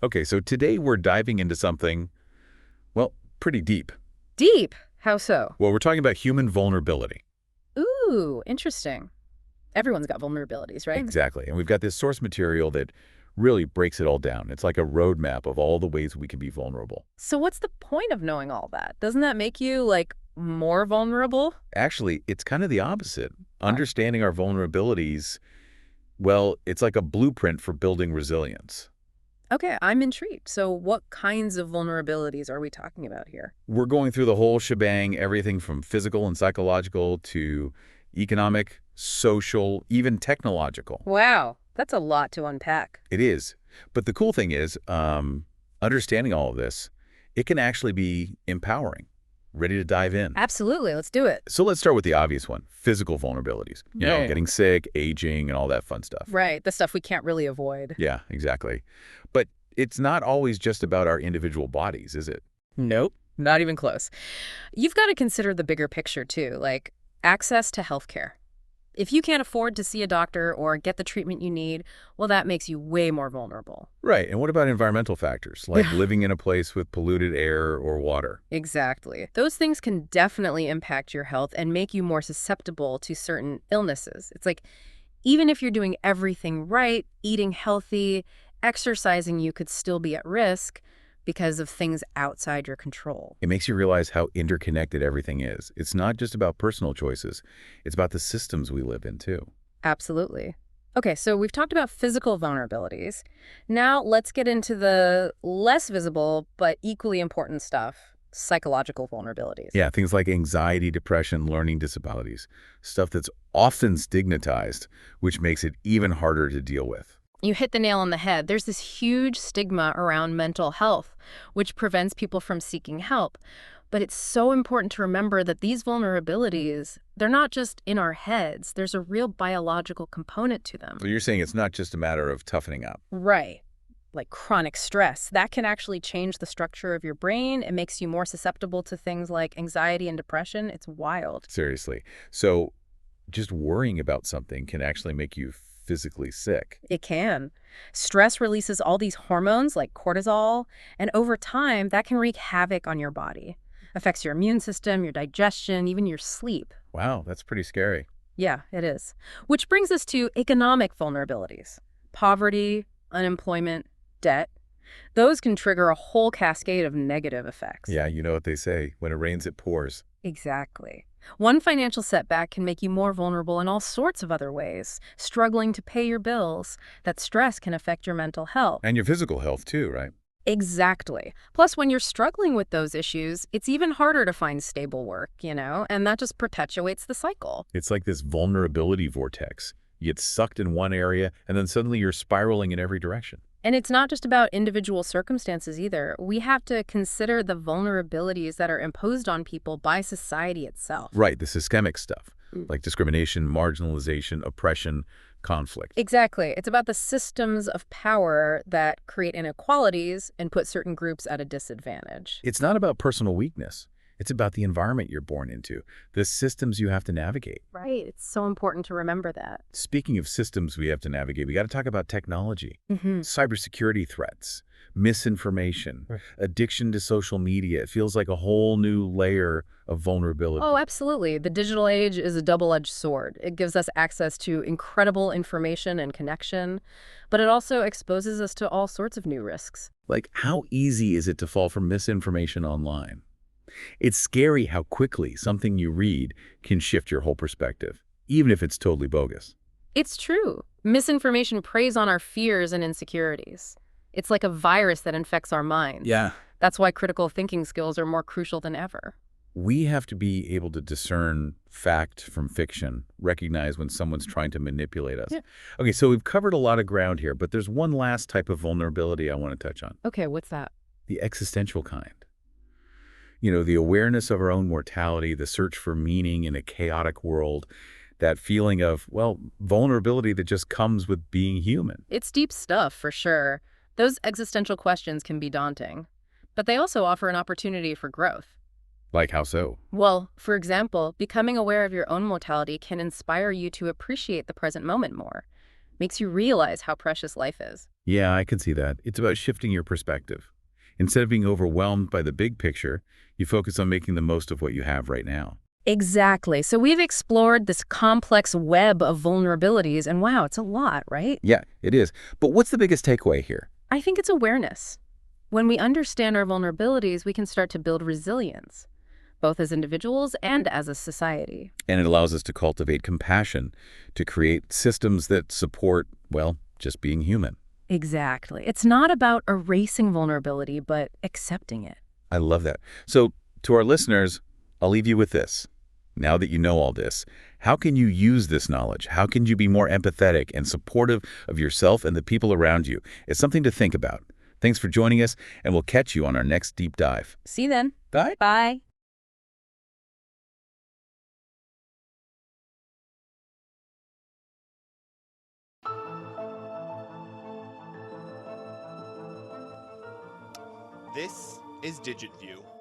Okay, so today we're diving into something, well, pretty deep. Deep? How so? Well, we're talking about human vulnerability. Ooh, interesting. Everyone's got vulnerabilities, right? Exactly. And we've got this source material that really breaks it all down. It's like a roadmap of all the ways we can be vulnerable. So what's the point of knowing all that? Doesn't that make you, like, more vulnerable? Actually, it's kind of the opposite. Understanding our vulnerabilities, well, it's like a blueprint for building resilience. Okay, I'm intrigued. So what kinds of vulnerabilities are we talking about here? We're going through the whole shebang, everything from physical and psychological to economic, social, even technological. Wow, that's a lot to unpack. It is. But the cool thing is, understanding all of this, it can actually be empowering. Ready to dive in? Absolutely, let's do it. So let's start with the obvious one, physical vulnerabilities. You know, Yeah. getting sick, aging, and all that fun stuff. Right, the stuff we can't really avoid. Yeah, exactly. But it's not always just about our individual bodies, is it? Nope, not even close. You've got to consider the bigger picture, too, like access to healthcare. If you can't afford to see a doctor or get the treatment you need, well, that makes you way more vulnerable. Right. And what about environmental factors, like living in a place with polluted air or water? Exactly. Those things can definitely impact your health and make you more susceptible to certain illnesses. It's like, even if you're doing everything right, eating healthy, exercising, you could still be at risk because of things outside your control. It makes you realize how interconnected everything is. It's not just about personal choices. It's about the systems we live in, too. Absolutely. Okay, so we've talked about physical vulnerabilities. Now let's get into the less visible but equally important stuff, psychological vulnerabilities. Yeah, things like anxiety, depression, learning disabilities, stuff that's often stigmatized, which makes it even harder to deal with. You hit the nail on the head. There's this huge stigma around mental health, which prevents people from seeking help. But it's so important to remember that these vulnerabilities, they're not just in our heads. There's a real biological component to them. So you're saying it's not just a matter of toughening up. Right. Like chronic stress. That can actually change the structure of your brain. It makes you more susceptible to things like anxiety and depression. It's wild. Seriously. So just worrying about something can actually make you physically sick. It can. Stress releases all these hormones like cortisol, and over time, that can wreak havoc on your body. Affects your immune system, your digestion, even your sleep. Wow, that's pretty scary. Yeah, it is. Which brings us to economic vulnerabilities. Poverty, unemployment, debt. Those can trigger a whole cascade of negative effects. Yeah, you know what they say, when it rains, it pours. Exactly. One financial setback can make you more vulnerable in all sorts of other ways. Struggling to pay your bills, that stress can affect your mental health. And your physical health too, right? Exactly. Plus, when you're struggling with those issues, it's even harder to find stable work, and that just perpetuates the cycle. It's like this vulnerability vortex. You get sucked in one area, and then suddenly you're spiraling in every direction. And it's not just about individual circumstances either. We have to consider the vulnerabilities that are imposed on people by society itself. Right, the systemic stuff, like discrimination, marginalization, oppression, conflict. Exactly. It's about the systems of power that create inequalities and put certain groups at a disadvantage. It's not about personal weakness. It's about the environment you're born into, the systems you have to navigate. Right. It's so important to remember that. Speaking of systems we have to navigate, we got to talk about technology, cybersecurity threats, misinformation, addiction to social media. It feels like a whole new layer of vulnerability. Oh, absolutely. The digital age is a double-edged sword. It gives us access to incredible information and connection, but it also exposes us to all sorts of new risks. Like, how easy is it to fall for misinformation online? It's scary how quickly something you read can shift your whole perspective, even if it's totally bogus. It's true. Misinformation preys on our fears and insecurities. It's like a virus that infects our minds. Yeah. That's why critical thinking skills are more crucial than ever. We have to be able to discern fact from fiction, recognize when someone's trying to manipulate us. Yeah. Okay, so we've covered a lot of ground here, but there's one last type of vulnerability I want to touch on. Okay, what's that? The existential kind. You know, the awareness of our own mortality, the search for meaning in a chaotic world, that feeling of, well, vulnerability that just comes with being human. It's deep stuff, for sure. Those existential questions can be daunting, but they also offer an opportunity for growth. Like how so? Well, for example, becoming aware of your own mortality can inspire you to appreciate the present moment more. Makes you realize how precious life is. Yeah, I can see that. It's about shifting your perspective. Instead of being overwhelmed by the big picture, you focus on making the most of what you have right now. Exactly. So we've explored this complex web of vulnerabilities, and wow, it's a lot, right? Yeah, it is. But what's the biggest takeaway here? I think it's awareness. When we understand our vulnerabilities, we can start to build resilience, both as individuals and as a society. And it allows us to cultivate compassion, to create systems that support, well, just being human. Exactly. It's not about erasing vulnerability, but accepting it. I love that. So, to our listeners, I'll leave you with this. Now that you know all this, how can you use this knowledge? How can you be more empathetic and supportive of yourself and the people around you? It's something to think about. Thanks for joining us, and we'll catch you on our next deep dive. See you then. Bye. Bye. This is DigitView.